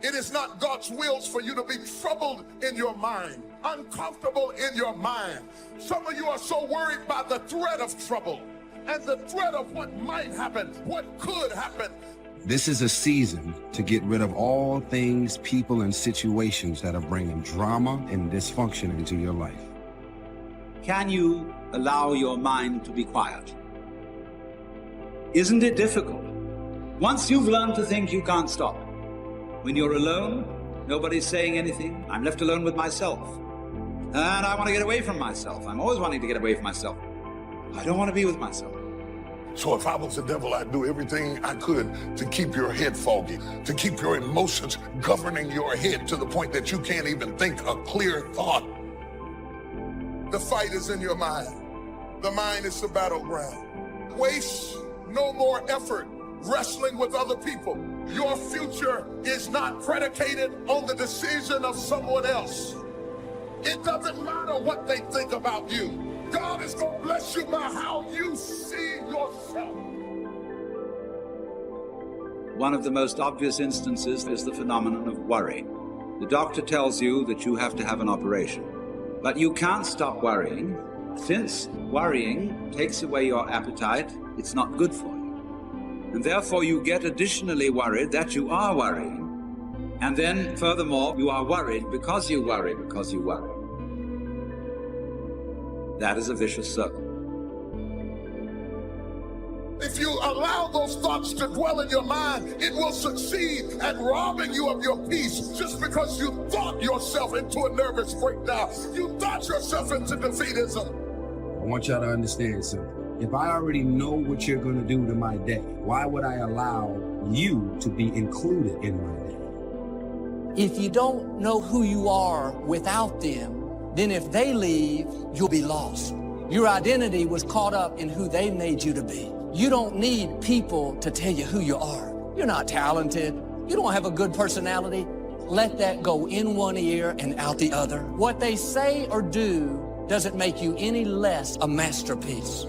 It is not God's will for you to be troubled in your mind, uncomfortable in your mind. Some of you are so worried by the threat of trouble and the threat of what might happen, what could happen. This is a season to get rid of all things, people, and situations that are bringing drama and dysfunction into your life. Can you allow your mind to be quiet? Isn't it difficult? Once you've learned to think, you can't stop. When you're alone, nobody's saying anything. I'm left alone with myself. And I want to get away from myself. I'm always wanting to get away from myself. I don't want to be with myself. So if I was the devil, I'd do everything I could to keep your head foggy, to keep your emotions governing your head to the point that you can't even think a clear thought. The fight is in your mind. The mind is the battleground. Waste no more effort wrestling with other people. Your future is not predicated on the decision of someone else. It doesn't matter what they think about you. God is going to bless you by how you see yourself. One of the most obvious instances is the phenomenon of worry. The doctor tells you that you have to have an operation, but you can't stop worrying. Since worrying takes away your appetite, it's not good for you. And therefore you get additionally worried that you are worrying. And then furthermore, you are worried because you worry, because you worry. That is a vicious circle. If you allow those thoughts to dwell in your mind, it will succeed at robbing you of your peace just because you thought yourself into a nervous breakdown. You thought yourself into defeatism. I want y'all to understand something. If I already know what you're going to do to my day, why would I allow you to be included in my day? If you don't know who you are without them, then if they leave, you'll be lost. Your identity was caught up in who they made you to be. You don't need people to tell you who you are. You're not talented. You don't have a good personality. Let that go in one ear and out the other. What they say or do doesn't make you any less a masterpiece.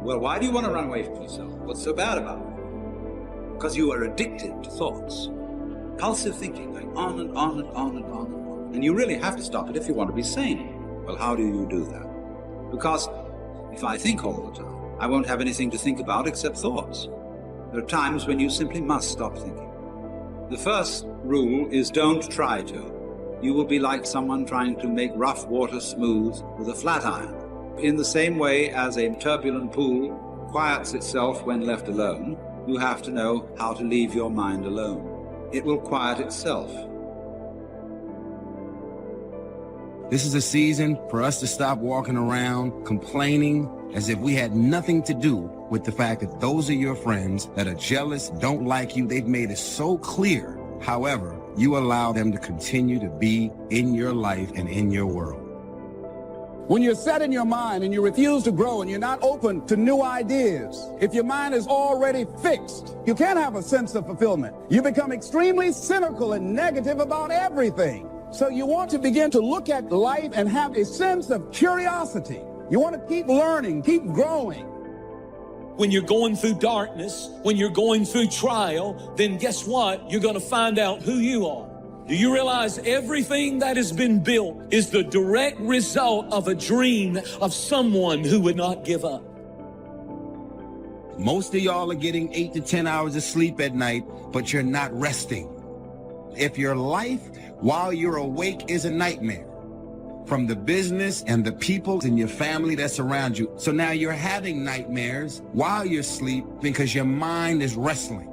Well, why do you want to run away from yourself? What's so bad about it? Because you are addicted to thoughts. Compulsive thinking, going on and on and on and on and on. And you really have to stop it if you want to be sane. Well, how do you do that? Because if I think all the time, I won't have anything to think about except thoughts. There are times when you simply must stop thinking. The first rule is don't try to. You will be like someone trying to make rough water smooth with a flat iron. In the same way as a turbulent pool quiets itself when left alone, you have to know how to leave your mind alone. It will quiet itself. This is a season for us to stop walking around complaining as if we had nothing to do with the fact that those are your friends that are jealous, don't like you. They've made it so clear. However, you allow them to continue to be in your life and in your world. When you're set in your mind and you refuse to grow and you're not open to new ideas, if your mind is already fixed, you can't have a sense of fulfillment. You become extremely cynical and negative about everything. So you want to begin to look at life and have a sense of curiosity. You want to keep learning, keep growing. When you're going through darkness, when you're going through trial, then guess what? You're going to find out who you are. Do you realize everything that has been built is the direct result of a dream of someone who would not give up? Most of y'all are getting 8 to 10 hours of sleep at night, but you're not resting. If your life while you're awake is a nightmare, from the business and the people in your family that surround you. So now you're having nightmares while you're asleep because your mind is wrestling.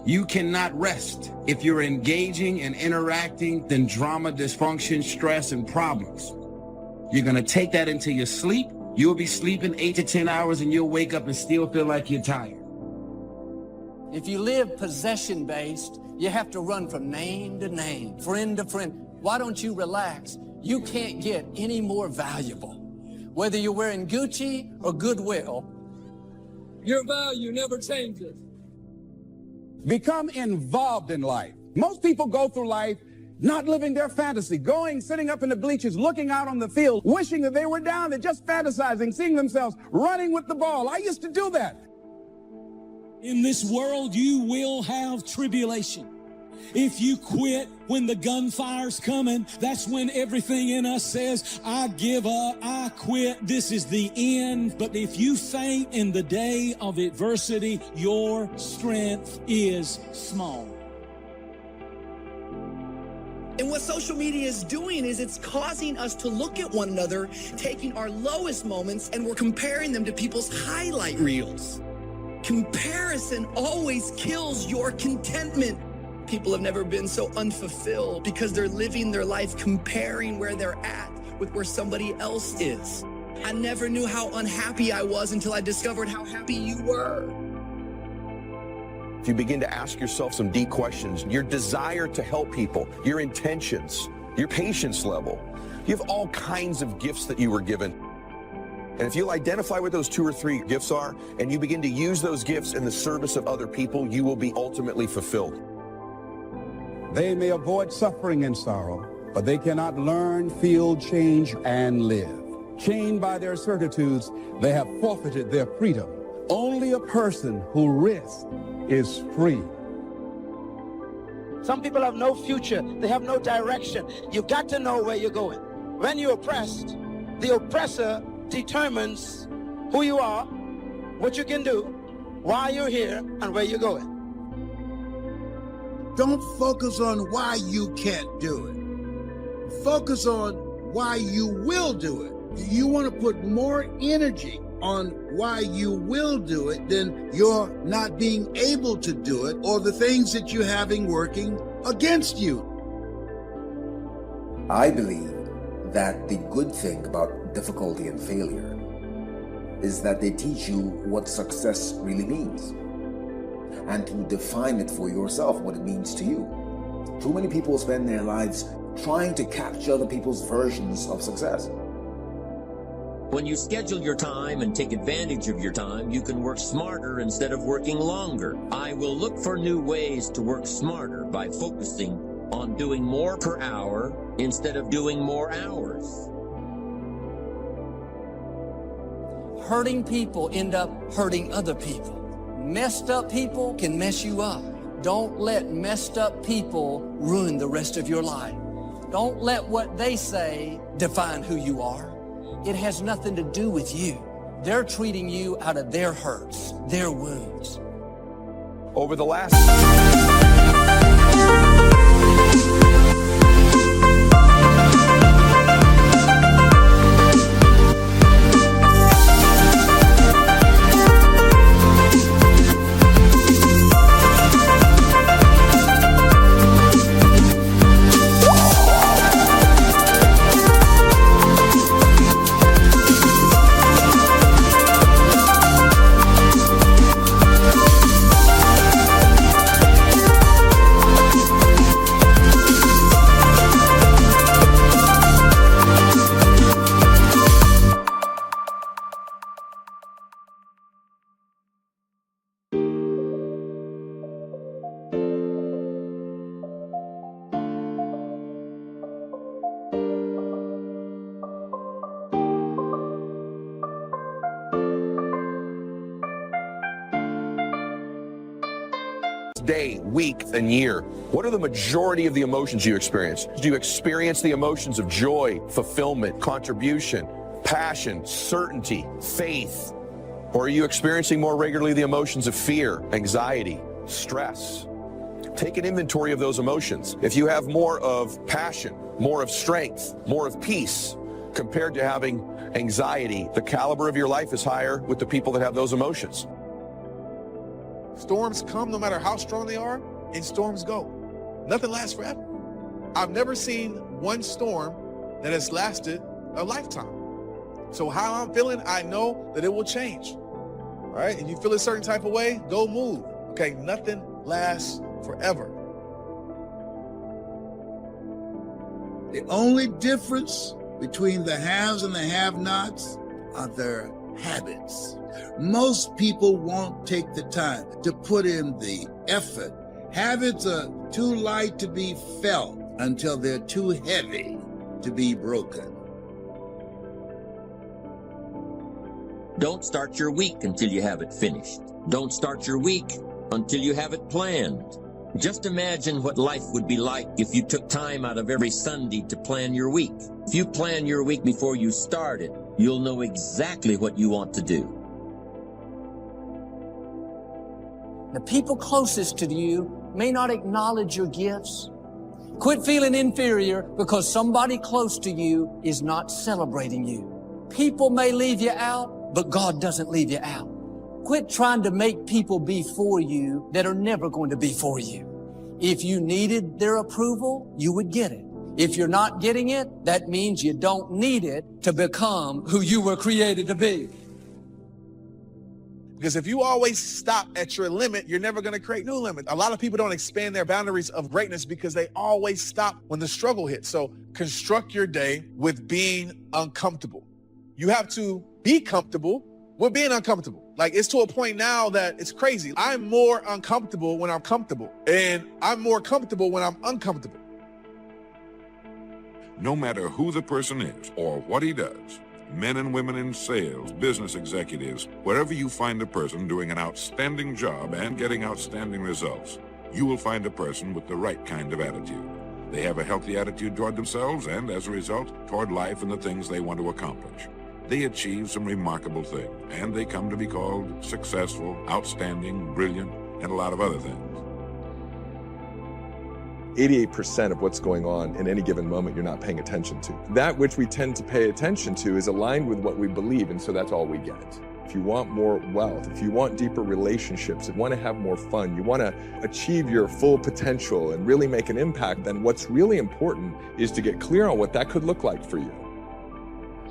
You cannot rest. If you're engaging and interacting, then drama, dysfunction, stress, and problems. You're going to take that into your sleep. You'll be sleeping 8 to 10 hours and you'll wake up and still feel like you're tired. If you live possession-based, you have to run from name to name, friend to friend. Why don't you relax? You can't get any more valuable. Whether you're wearing Gucci or Goodwill, Your value never changes. Become involved in life. Most people go through life not living their fantasy, sitting up in the bleachers, looking out on the field, wishing that they were down there, just fantasizing, seeing themselves running with the ball. I used to do that. In this world, you will have tribulation. If you quit when the gunfire's coming, that's when everything in us says, I give up, I quit, this is the end. But if you faint in the day of adversity, your strength is small. And what social media is doing is it's causing us to look at one another, taking our lowest moments, and we're comparing them to people's highlight reels. Comparison always kills your contentment. People have never been so unfulfilled because they're living their life comparing where they're at with where somebody else is. I never knew how unhappy I was until I discovered how happy you were. If you begin to ask yourself some deep questions, your desire to help people, your intentions, your patience level, you have all kinds of gifts that you were given. And if you'll identify what those 2 or 3 gifts are, and you begin to use those gifts in the service of other people, you will be ultimately fulfilled. They may avoid suffering and sorrow, but they cannot learn, feel, change, and live. Chained by their certitudes, they have forfeited their freedom. Only a person who risks is free. Some people have no future. They have no direction. You've got to know where you're going. When you're oppressed, the oppressor determines who you are, what you can do, why you're here, and where you're going. Don't focus on why you can't do it. Focus on why you will do it. You want to put more energy on why you will do it than you're not being able to do it or the things that you're having working against you. I believe that the good thing about difficulty and failure is that they teach you what success really means and to define it for yourself, what it means to you. Too many people spend their lives trying to capture other people's versions of success. When you schedule your time and take advantage of your time, you can work smarter instead of working longer. I will look for new ways to work smarter by focusing on doing more per hour instead of doing more hours. Hurting people end up hurting other people. Messed up people can mess you up. Don't let messed up people ruin the rest of your life. Don't let what they say define who you are. It has nothing to do with you. They're treating you out of their hurts, their wounds. Over the last... Day, week, and year. What are the majority of the emotions you experience? Do you experience the emotions of joy, fulfillment, contribution, passion, certainty, faith? Or are you experiencing more regularly the emotions of fear, anxiety, stress? Take an inventory of those emotions. If you have more of passion, more of strength, more of peace, compared to having anxiety, the caliber of your life is higher with the people that have those emotions. Storms come no matter how strong they are, and storms go. Nothing lasts forever. I've never seen one storm that has lasted a lifetime. So how I'm feeling, I know that it will change. All right? And you feel a certain type of way, go move. Okay, nothing lasts forever. The only difference between the haves and the have-nots are their habits. Most people won't take the time to put in the effort. Habits are too light to be felt until they're too heavy to be broken. Don't start your week until you have it finished. Don't start your week until you have it planned. Just imagine what life would be like if you took time out of every Sunday to plan your week. If you plan your week before you start it, you'll know exactly what you want to do. The people closest to you may not acknowledge your gifts. Quit feeling inferior because somebody close to you is not celebrating you. People may leave you out, but God doesn't leave you out. Quit trying to make people be for you that are never going to be for you. If you needed their approval, you would get it. If you're not getting it, that means you don't need it to become who you were created to be. Because if you always stop at your limit, you're never going to create new limits. A lot of people don't expand their boundaries of greatness because they always stop when the struggle hits. So construct your day with being uncomfortable. You have to be comfortable with being uncomfortable. Like, it's to a point now that it's crazy. I'm more uncomfortable when I'm comfortable, and I'm more comfortable when I'm uncomfortable. No matter who the person is or what he does, men and women in sales, business executives, wherever you find a person doing an outstanding job and getting outstanding results, you will find a person with the right kind of attitude. They have a healthy attitude toward themselves and, as a result, toward life and the things they want to accomplish. They achieve some remarkable things, and they come to be called successful, outstanding, brilliant, and a lot of other things. 88% of what's going on in any given moment you're not paying attention to. That which we tend to pay attention to is aligned with what we believe, and so that's all we get. If you want more wealth, if you want deeper relationships, if you want to have more fun, you want to achieve your full potential and really make an impact, then what's really important is to get clear on what that could look like for you.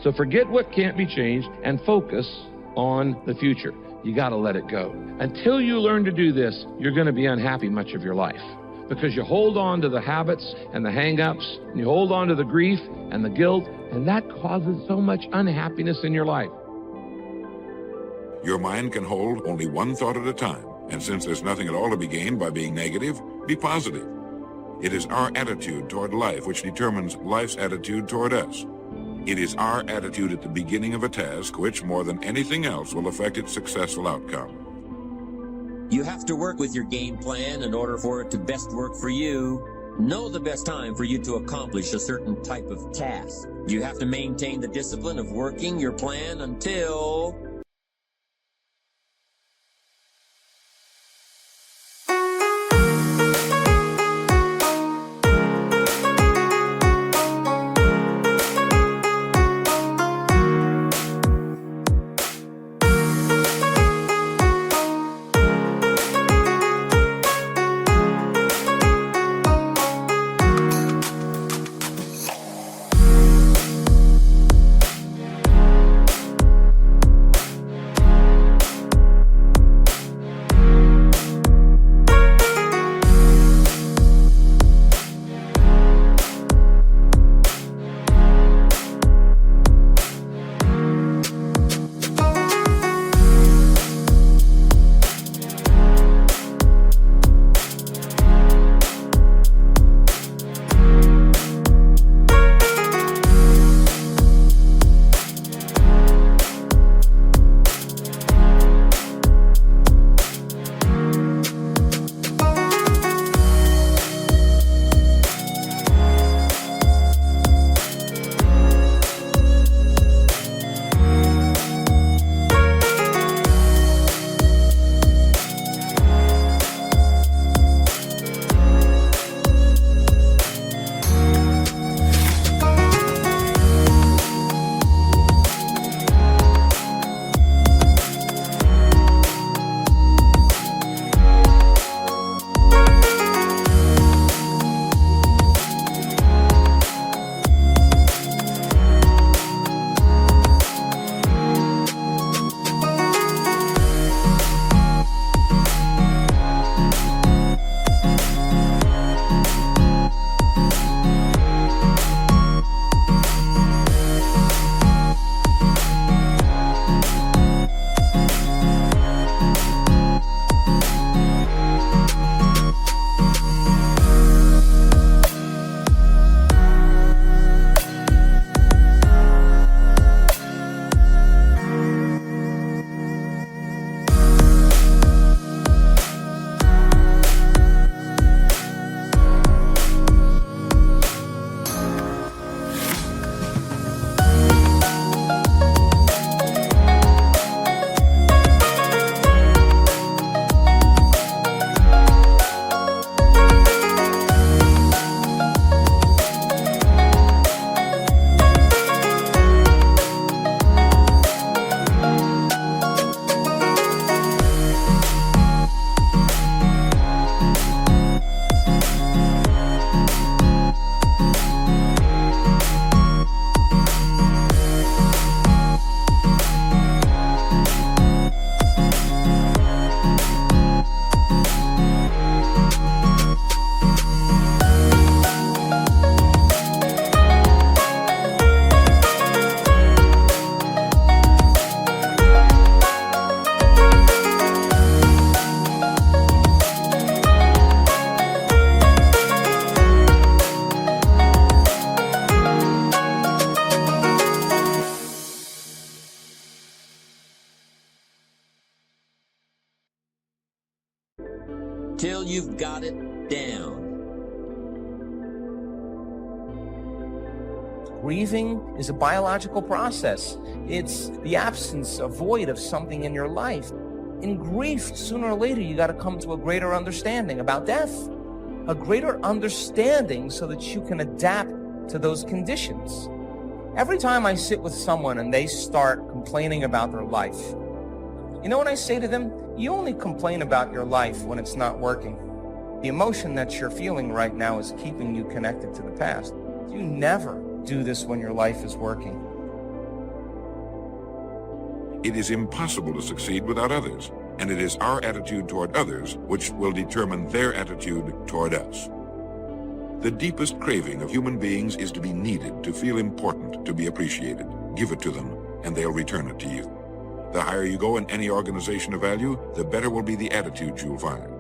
So forget what can't be changed and focus on the future. You got to let it go. Until you learn to do this, you're going to be unhappy much of your life, because you hold on to the habits and the hang-ups, and you hold on to the grief and the guilt, and that causes so much unhappiness in your life. Your mind can hold only one thought at a time, and since there's nothing at all to be gained by being negative, be positive. It is our attitude toward life which determines life's attitude toward us. It is our attitude at the beginning of a task which, more than anything else, will affect its successful outcome. You have to work with your game plan in order for it to best work for you. Know the best time for you to accomplish a certain type of task. You have to maintain the discipline of working your plan until... till you've got it down. Grieving is a biological process. It's the absence, a void of something in your life. In grief, sooner or later, you got to come to a greater understanding about death, a greater understanding so that you can adapt to those conditions. Every time I sit with someone and they start complaining about their life, you know what I say to them? You only complain about your life when it's not working. The emotion that you're feeling right now is keeping you connected to the past. You never do this when your life is working. It is impossible to succeed without others, and it is our attitude toward others which will determine their attitude toward us. The deepest craving of human beings is to be needed, to feel important, to be appreciated. Give it to them, and they'll return it to you. The higher you go in any organization of value, the better will be the attitudes you'll find.